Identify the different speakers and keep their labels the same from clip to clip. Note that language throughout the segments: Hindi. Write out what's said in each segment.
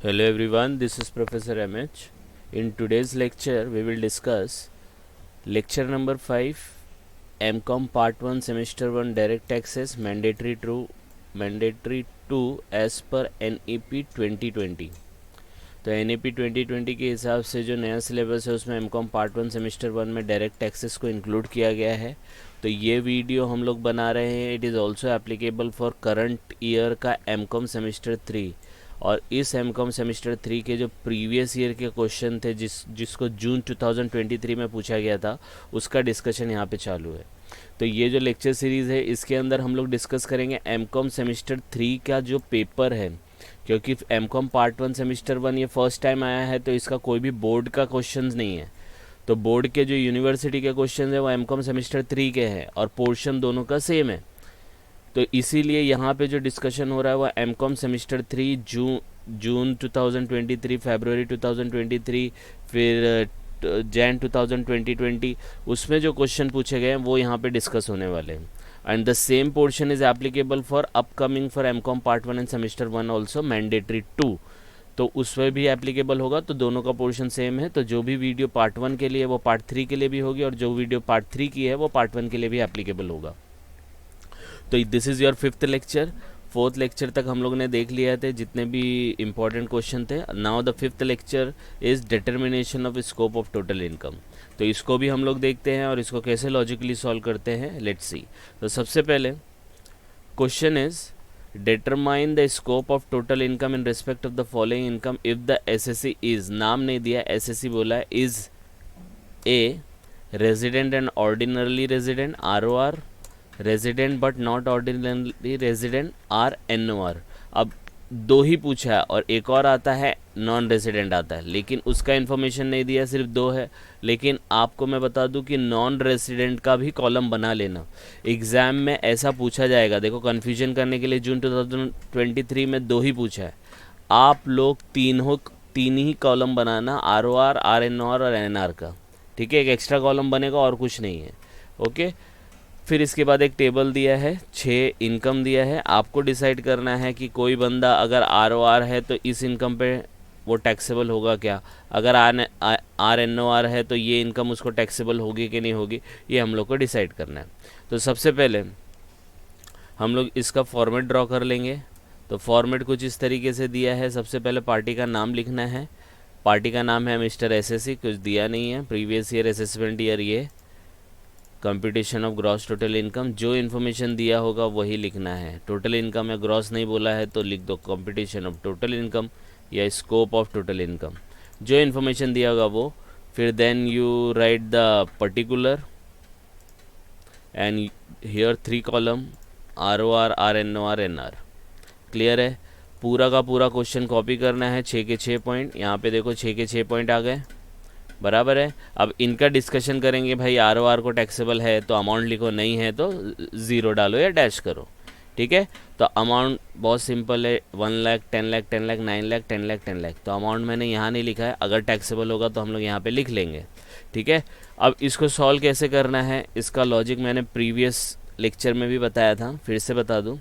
Speaker 1: Hello everyone, this is Professor MH. In today's lecture, we will discuss lecture number 5, MCOM Part 1 Semester 1 Direct Taxes Mandatory 2 as per NEP 2020. तो NEP 2020 के हिसाब से जो नया सिलेबस है उसमें MCOM पार्ट 1 सेमेस्टर 1 में डायरेक्ट टैक्सेस को इंक्लूड किया गया है। तो ये वीडियो हम लोग बना रहे हैं, it is also applicable for current year का MCOM सेमेस्टर 3। और इस MCOM सेमेस्टर 3 के जो प्रीवियस ईयर के क्वेश्चन थे जिसको जून 2023 में पूछा गया था, उसका डिस्कशन यहाँ पे चालू है। तो ये जो लेक्चर सीरीज़ है इसके अंदर हम लोग डिस्कस करेंगे MCOM सेमेस्टर 3 का जो पेपर है, क्योंकि MCOM पार्ट 1 सेमेस्टर 1 ये फर्स्ट टाइम आया है तो इसका कोई भी बोर्ड का क्वेश्चंस नहीं है। तो बोर्ड के जो यूनिवर्सिटी के क्वेश्चन है वो MCOM सेमेस्टर 3 के हैं और पोर्शन दोनों का सेम है। तो इसीलिए यहाँ पे जो डिस्कशन हो रहा है वो MCOM सेमेस्टर 3 जून 2023, फरवरी 2023, फिर जैन 2020 उसमें जो क्वेश्चन पूछे गए हैं वो यहाँ पे डिस्कस होने वाले हैं। And the same portion is applicable for upcoming for MCOM part 1 end semester 1 also mandatory 2। तो उसमें भी एप्लीकेबल होगा। तो दोनों का पोर्शन सेम है। तो जो भी वीडियो पार्ट 1 के लिए वो पार्ट 3 के लिए भी होगी और जो वीडियो पार्ट 3 की है वो पार्ट 1 के लिए भी एप्लीकेबल होगा। तो this is your 5th lecture. 4th lecture तक हम लोग ने देख लिया थे जितने भी इंपॉर्टेंट क्वेश्चन थे। Now the 5th lecture is determination of scope of total income. तो इसको भी हम लोग देखते हैं और इसको कैसे लॉजिकली सॉल्व करते हैं, लेट्स सी। तो सबसे पहले question is determine the scope of total income in respect of the following income if the assessee is, नाम नहीं दिया, एसएससी बोला है, is a resident and ordinarily resident ROR, resident but not ordinary resident RNOR। अब दो ही पूछा है और एक और आता है नॉन रेजिडेंट आता है, लेकिन उसका इन्फॉर्मेशन नहीं दिया, सिर्फ दो है। लेकिन आपको मैं बता दूं कि नॉन रेजिडेंट का भी कॉलम बना लेना, एग्ज़ाम में ऐसा पूछा जाएगा। देखो कन्फ्यूजन करने के लिए जून 2023 में दो ही पूछा है, आप लोग तीन ही कॉलम बनाना, ROR, RNOR और NR का, ठीक है। एक एक्स्ट्रा कॉलम बनेगा और कुछ नहीं है, ओके। फिर इसके बाद एक टेबल दिया है, 6 इनकम दिया है। आपको डिसाइड करना है कि कोई बंदा अगर ROR है तो इस इनकम पे वो टैक्सेबल होगा क्या, अगर RNOR है तो ये इनकम उसको टैक्सेबल होगी कि नहीं होगी, ये हम लोग को डिसाइड करना है। तो सबसे पहले हम लोग इसका फॉर्मेट ड्रॉ कर लेंगे। तो फॉर्मेट कुछ इस तरीके से दिया है। सबसे पहले पार्टी का नाम लिखना है। पार्टी का नाम है मिस्टर SSC, कुछ दिया नहीं है, प्रीवियस ईयर असेसमेंट ईयर, ये computation of gross total income, जो इन्फॉर्मेशन दिया होगा वही लिखना है। टोटल इनकम या ग्रॉस नहीं बोला है तो लिख दो कंप्यूटेशन ऑफ टोटल इनकम या स्कोप ऑफ टोटल इनकम, जो इन्फॉर्मेशन दिया होगा वो। फिर then you write the particular and here 3 column ROR, RNOR, NR। Clear है? पूरा का पूरा क्वेश्चन कॉपी करना है, 6 के 6 पॉइंट। यहाँ पे देखो 6 के 6 पॉइंट आ गए, बराबर है। अब इनका डिस्कशन करेंगे। भाई ROR को टैक्सेबल है तो अमाउंट लिखो, नहीं है तो 0 डालो या डैश करो, ठीक है। तो अमाउंट बहुत सिंपल है, 1 लाख, 10 लाख, 10 लाख, 9 लाख, 10 लाख, 10 लाख। तो अमाउंट मैंने यहाँ नहीं लिखा है, अगर टैक्सेबल होगा तो हम लोग यहाँ पे लिख लेंगे, ठीक है। अब इसको सॉल्व कैसे करना है, इसका लॉजिक मैंने प्रीवियस लेक्चर में भी बताया था, फिर से बता दूँ।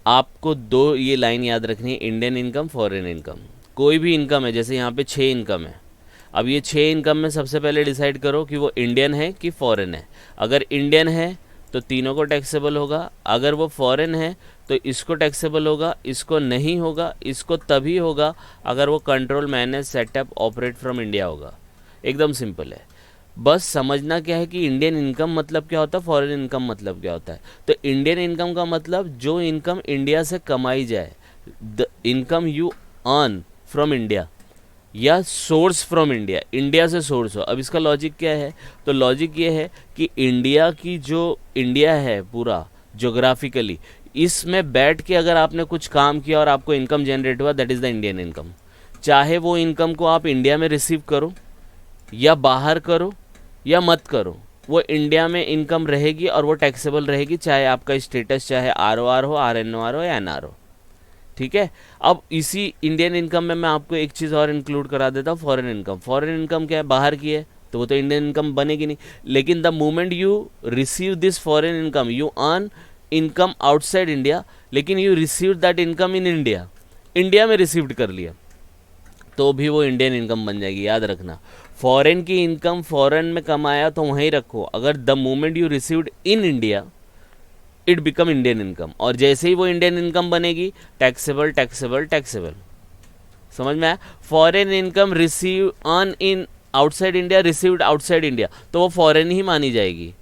Speaker 1: आपको दो ये लाइन याद रखनी है, इंडियन इनकम, फॉरेन इनकम। कोई भी इनकम है, जैसे यहाँ पे 6 इनकम है। अब ये 6 इनकम में सबसे पहले डिसाइड करो कि वो इंडियन है कि फॉरेन है। अगर इंडियन है तो तीनों को टैक्सेबल होगा, अगर वो फॉरेन है तो इसको टैक्सेबल होगा, इसको नहीं होगा, इसको तभी होगा अगर वो control, manage, setup, operate from India होगा। एकदम सिंपल है। बस समझना क्या है कि इंडियन इनकम मतलब क्या होता है, फॉरेन इनकम मतलब क्या होता है। तो इंडियन इनकम का मतलब जो इनकम इंडिया से कमाई जाए, the income you earn from India या सोर्स फ्रॉम इंडिया, इंडिया से सोर्स हो। अब इसका लॉजिक क्या है, तो लॉजिक ये है कि इंडिया की जो इंडिया है पूरा जोग्राफिकली, इसमें बैठ के अगर आपने कुछ काम किया और आपको इनकम जनरेट हुआ, that is the Indian income. चाहे वो इनकम को आप इंडिया में रिसीव करो या बाहर करो या मत करो, वो इंडिया में इनकम रहेगी और वो टैक्सेबल रहेगी, चाहे आपका स्टेटस चाहे ROR हो, RNOR हो या NR हो, ठीक है। अब इसी इंडियन इनकम में मैं आपको एक चीज़ और इंक्लूड करा देता हूँ, फॉरेन इनकम। फॉरेन इनकम क्या है, बाहर की है, तो वो तो इंडियन इनकम बनेगी नहीं। लेकिन the moment you receive this foreign income, you earn income outside India, लेकिन you receive that income in India, India में रिसीव्ड कर लिया तो भी वो इंडियन इनकम बन जाएगी, याद रखना। फॉरेन की इनकम फॉरेन में कमाया तो वहीं रखो, अगर the moment you received in India it become Indian income, और जैसे ही वो इंडियन इनकम बनेगी टैक्सेबल टैक्सेबल टैक्सेबल। समझ में आया? Foreign income receive earn in outside India, received outside India, तो वो फॉरेन ही मानी जाएगी।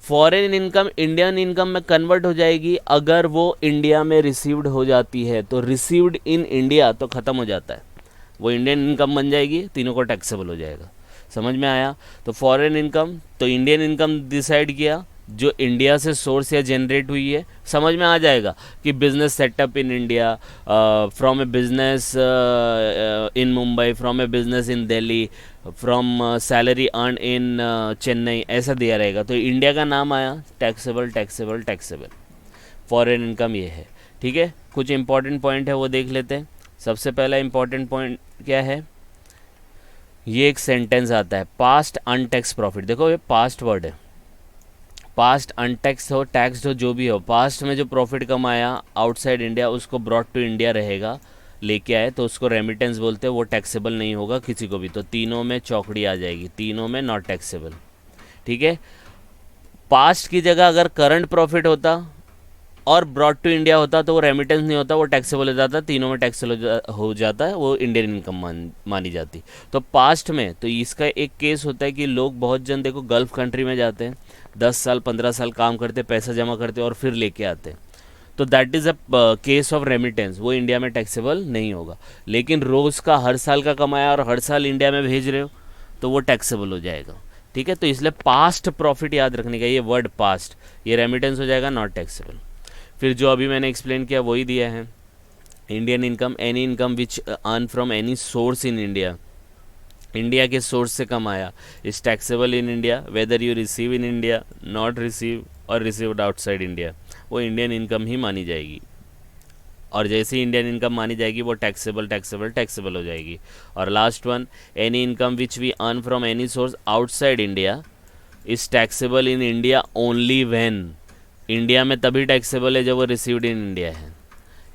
Speaker 1: फॉरेन इनकम इंडियन इनकम में कन्वर्ट हो जाएगी अगर वो इंडिया में रिसीव्ड हो जाती है, तो रिसीव्ड इन इंडिया तो ख़त्म हो जाता है, वो इंडियन इनकम बन जाएगी, तीनों को टैक्सेबल हो जाएगा। समझ में आया? तो फॉरेन इनकम तो इंडियन इनकम डिसाइड किया जो इंडिया से सोर्स या जनरेट हुई है। समझ में आ जाएगा कि business setup in India, from A business in Mumbai, from A business in Delhi, from salary earn in Chennai, ऐसा दिया रहेगा। तो इंडिया का नाम आया, taxable taxable taxable. Foreign income ये है, ठीक है। कुछ इंपॉर्टेंट पॉइंट है वो देख लेते हैं। सबसे पहला इंपॉर्टेंट पॉइंट क्या है, ये एक सेंटेंस आता है, पास्ट अनटैक्स प्रॉफिट। देखो ये पास्ट वर्ड है, पास्ट अनटैक्स हो टैक्सड हो जो भी हो, पास्ट में जो प्रॉफिट कमाया आउटसाइड इंडिया उसको ब्रॉड टू इंडिया रहेगा, लेके आए तो उसको रेमिटेंस बोलते हैं, वो टैक्सेबल नहीं होगा किसी को भी। तो तीनों में चौकड़ी आ जाएगी, तीनों में नॉट टैक्सेबल, ठीक है। पास्ट की जगह अगर करंट प्रॉफिट होता और ब्रॉड टू इंडिया होता तो वो रेमिटेंस नहीं होता, वो टैक्सेबल हो जाता, तीनों में टैक्सेबल हो जाता है, वो इंडियन इनकम मानी जाती। तो पास्ट में तो इसका एक केस होता है कि लोग बहुत जन देखो गल्फ़ कंट्री में जाते हैं, 10 साल 15 साल काम करते, पैसा जमा करते और फिर लेके आते हैं, तो that is a case of remittance, वो इंडिया में टैक्सेबल नहीं होगा। लेकिन रोज़ का हर साल का कमाया और हर साल इंडिया में भेज रहे हो तो वो टैक्सेबल हो जाएगा, ठीक है। तो इसलिए पास्ट प्रॉफिट याद रखने का, ये वर्ड पास्ट, ये रेमिटेंस हो जाएगा, नॉट टैक्सेबल। फिर जो अभी मैंने एक्सप्लेन किया वही दिया है, Indian income any income which earn from any source in India, India के सोर्स से कमाया, is taxable in India whether you receive in India, not receive और रिसीव्ड आउटसाइड इंडिया, वो इंडियन इनकम ही मानी जाएगी। और जैसे ही इंडियन इनकम मानी जाएगी वो टैक्सेबल टैक्सेबल टैक्सेबल हो जाएगी। और last one, any income which we earn from any source outside India is taxable in India only when, India में तभी टैक्सेबल है जब वो रिसीव्ड इन इंडिया है,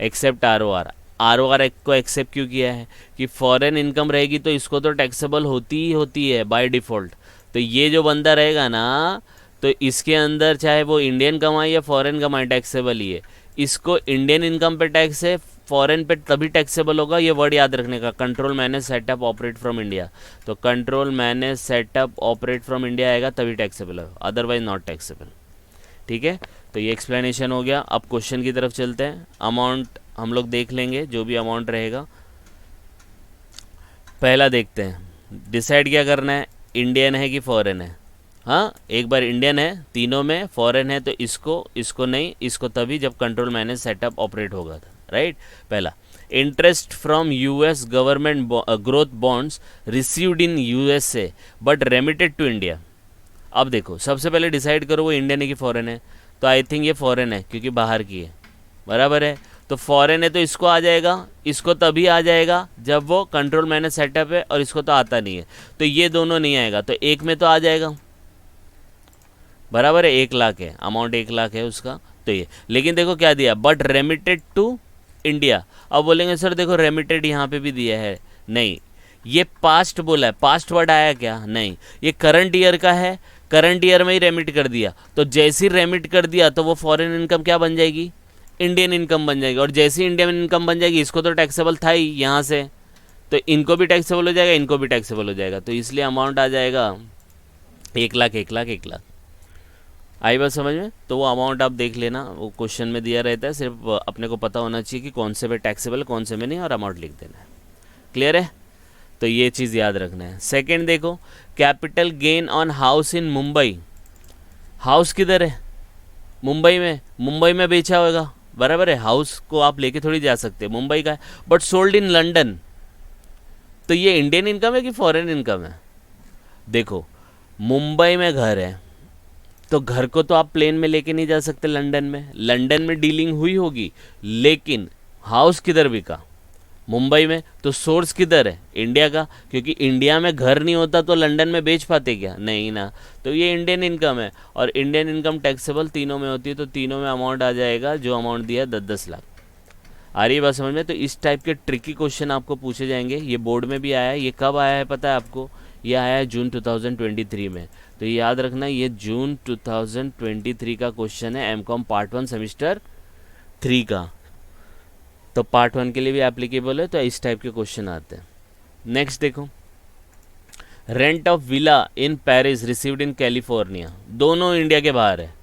Speaker 1: एक्सेप्ट आरओआर। आरओआर को एक्सेप्ट क्यों किया है कि फॉरेन इनकम रहेगी तो इसको तो टैक्सेबल होती ही होती है बाय डिफ़ॉल्ट। तो ये जो बंदा रहेगा ना, तो इसके अंदर चाहे वो इंडियन कमाए या फॉरेन कमाए टैक्सेबल ही है, इसको इंडियन इनकम पे टैक्स है, फॉरेन पे तभी टैक्सेबल होगा। ये वर्ड याद रखने का, control manage setup operate from India, तो control manage setup operate from India आएगा तभी टैक्सेबल होगा, अदरवाइज नॉट टैक्सेबल, ठीक है। तो ये एक्सप्लेनेशन हो गया। अब क्वेश्चन की तरफ चलते हैं। अमाउंट हम लोग देख लेंगे, जो भी अमाउंट रहेगा। पहला देखते हैं, डिसाइड क्या करना है, इंडियन है कि फॉरेन है। हाँ, एक बार इंडियन है तीनों में, फॉरेन है तो इसको नहीं, इसको तभी जब कंट्रोल मैनेज सेटअप ऑपरेट होगा, राइट। पहला, interest from US government growth bonds received in USA but remitted to India. अब देखो सबसे पहले डिसाइड करो वो इंडियन है कि फॉरेन है, तो आई थिंक ये फॉरेन है क्योंकि बाहर की है, बराबर है। तो फॉरेन है तो इसको आ जाएगा, इसको तभी आ जाएगा जब वो कंट्रोल मैनेज सेटअप है, और इसको तो आता नहीं है, तो ये दोनों नहीं आएगा, तो एक में तो आ जाएगा, बराबर है। 1 लाख है अमाउंट, 1 लाख है उसका, तो ये। लेकिन देखो क्या दिया, बट रेमिटेड टू इंडिया। अब बोलेंगे सर देखो रेमिटेड यहाँ पे भी दिया है, नहीं, ये पास्ट बोला है, पास्ट वर्ड आया क्या, नहीं, ये करंट ईयर का है, करंट ईयर में ही रेमिट कर दिया, तो जैसे ही रेमिट कर दिया तो वो फॉरेन इनकम क्या बन जाएगी, इंडियन इनकम बन जाएगी। और जैसे ही इंडियन इनकम बन जाएगी, इसको तो टैक्सेबल था ही यहाँ से, तो इनको भी टैक्सेबल हो जाएगा, इनको भी टैक्सेबल हो जाएगा, तो इसलिए अमाउंट आ जाएगा 1 लाख 1 लाख 1 लाख। आई बात समझ में? तो वो अमाउंट आप देख लेना, वो क्वेश्चन में दिया रहता है, सिर्फ अपने को पता होना चाहिए कि कौन से पे टैक्सेबल कौन से में नहीं, और अमाउंट लिख देना है। क्लियर है? तो ये चीज़ याद रखना है। सेकंड देखो, capital gain on house in Mumbai. House किधर है? मुंबई में, मुंबई में बेचा होगा, बराबर है। हाउस को आप लेके थोड़ी जा सकते, मुंबई का है, बट सोल्ड इन लंदन, तो ये इंडियन इनकम है कि फॉरेन इनकम है? देखो मुंबई में घर है तो घर को तो आप प्लेन में लेके नहीं जा सकते लंदन में, लंदन में डीलिंग हुई होगी, लेकिन हाउस किधर बिका? मुंबई में। तो सोर्स किधर है? इंडिया का, क्योंकि इंडिया में घर नहीं होता तो लंदन में बेच पाते क्या? नहीं ना। तो ये इंडियन इनकम है, और इंडियन इनकम टैक्सेबल तीनों में होती है, तो तीनों में अमाउंट आ जाएगा जो अमाउंट दिया 10-10 लाख। आ रही है बात समझ में। तो इस टाइप के ट्रिकी क्वेश्चन आपको पूछे जाएंगे। ये बोर्ड में भी आया है। ये कब आया है पता है आपको? ये आया है जून 2023 में। तो ये याद रखना, ये जून 2023 का क्वेश्चन है एमकॉम पार्ट 1 सेमिस्टर 3 का। तो पार्ट 1 के लिए भी एप्लीकेबल है। तो इस टाइप के क्वेश्चन आते हैं। नेक्स्ट देखो, rent of villa in Paris received in California. दोनों इंडिया के बाहर है।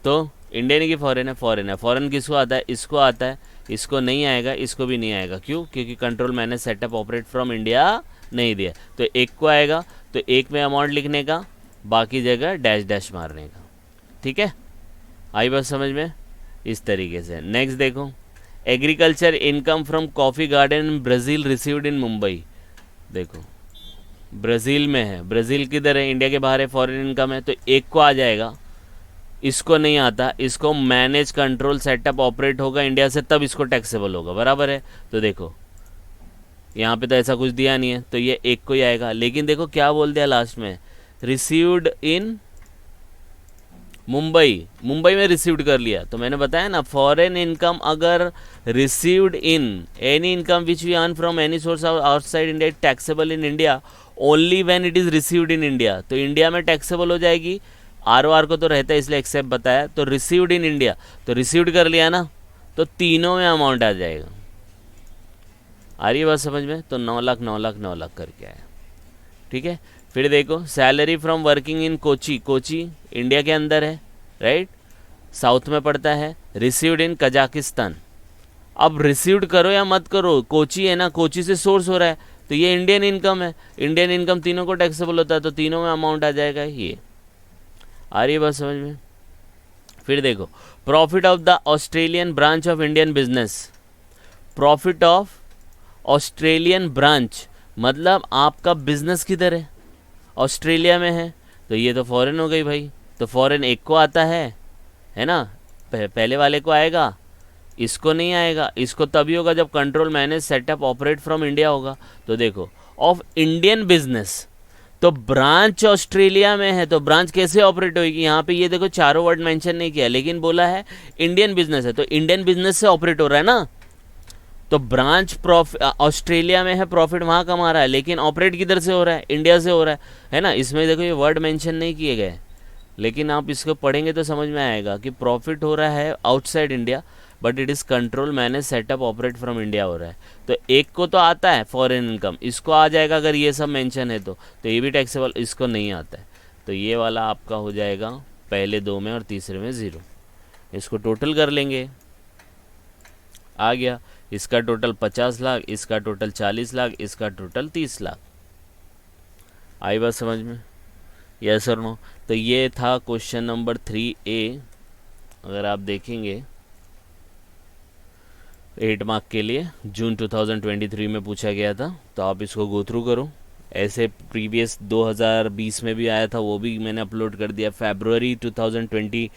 Speaker 1: तो इंडियन है कि फॉरेन है? फॉरेन है। फॉरेन किसको आता है? इसको आता है। इसको नहीं आएगा, इसको भी नहीं आएगा। क्यों? क्योंकि control manage setup operate from India नहीं दिया। तो एक को आएगा, तो एक में अमाउंट लिखने का, बाकी जगह डैश डैश मारने का। ठीक है, आई बात समझ में? इस तरीके से। नेक्स्ट देखो, agriculture income from coffee garden in Brazil received in Mumbai. देखो ब्राज़ील में है। ब्राज़ील किधर है? इंडिया के बाहर है। फॉरेन इनकम है। तो एक को आ जाएगा, इसको नहीं आता। इसको मैनेज कंट्रोल सेटअप ऑपरेट होगा इंडिया से, तब इसको टैक्सेबल होगा। बराबर है। तो देखो यहाँ पे तो ऐसा कुछ दिया नहीं है, तो ये एक को ही आएगा। लेकिन देखो क्या बोल दिया लास्ट में, रिसीव्ड इन मुंबई। मुंबई में रिसीव्ड कर लिया। तो मैंने बताया ना, फॉरेन इनकम अगर received in any income which we earn from any source outside India taxable in India only when it is received in India. तो इंडिया में टैक्सेबल हो जाएगी। आर को तो रहता है इसलिए एक्सेप्ट बताया। तो रिसीव्ड इन इंडिया, तो रिसीव्ड कर लिया ना, तो तीनों में अमाउंट आ जाएगा। आ रही है बात समझ में? तो 9 लाख 9 लाख 9 लाख करके आया। ठीक है। फिर देखो, salary from working in Kochi. Kochi India के अंदर है, राइट, साउथ में पड़ता है। Received in Kazakhstan. अब रिसीव्ड करो या मत करो, कोची है ना, कोची से सोर्स हो रहा है, तो ये इंडियन इनकम है। इंडियन इनकम तीनों को टैक्सेबल होता है, तो तीनों में अमाउंट आ जाएगा। ये आ रही है बात समझ में? फिर देखो, profit of the Australian branch of Indian business. Profit of Australian branch मतलब आपका बिजनेस किधर है? ऑस्ट्रेलिया में है। तो ये तो फॉरेन हो गई भाई। तो फॉरेन एक को आता है ना, पहले वाले को आएगा, इसको नहीं आएगा। इसको तभी होगा जब control manage setup operate from India होगा। तो देखो, ऑफ इंडियन बिजनेस, तो ब्रांच ऑस्ट्रेलिया में है, तो ब्रांच कैसे ऑपरेट होगी? यहाँ पे ये देखो चारों वर्ड मेंशन नहीं किया, लेकिन बोला है इंडियन बिजनेस है, तो इंडियन बिजनेस से ऑपरेट हो रहा है ना। तो ब्रांच ऑस्ट्रेलिया में है, प्रॉफिट वहाँ कमा रहा है, लेकिन ऑपरेट किधर से हो रहा है? इंडिया से हो रहा है ना। इसमें देखो ये वर्ड मेंशन नहीं किए गए, लेकिन आप इसको पढ़ेंगे तो समझ में आएगा कि प्रॉफिट हो रहा है outside India, but it is control manage setup operate from India हो रहा है। तो एक को तो आता है फॉरेन इनकम, इसको आ जाएगा अगर ये सब मेंशन है तो ये भी टैक्सेबल, इसको नहीं आता है। तो ये वाला आपका हो जाएगा पहले दो में और तीसरे में 0। इसको टोटल कर लेंगे, आ गया। इसका टोटल 50 लाख, इसका टोटल 40 लाख, इसका टोटल 30 लाख। आई बात समझ में? यस और नो? तो ये था क्वेश्चन नंबर 3A। अगर आप देखेंगे 8 मार्क के लिए जून 2023 में पूछा गया था, तो आप इसको गो थ्रू करो। ऐसे प्रीवियस 2020 में भी आया था, वो भी मैंने अपलोड कर दिया। फरवरी 2023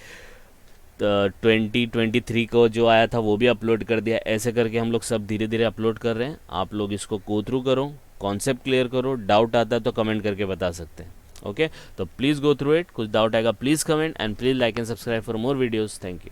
Speaker 1: को जो आया था वो भी अपलोड कर दिया। ऐसे करके हम लोग सब धीरे धीरे अपलोड कर रहे हैं। आप लोग इसको गो थ्रू करो, कॉन्सेप्ट क्लियर करो। डाउट आता है तो कमेंट करके बता सकते हैं। ओके, तो प्लीज़ गो थ्रू इट। कुछ डाउट आएगा please comment, and please like and subscribe for more videos. Thank you.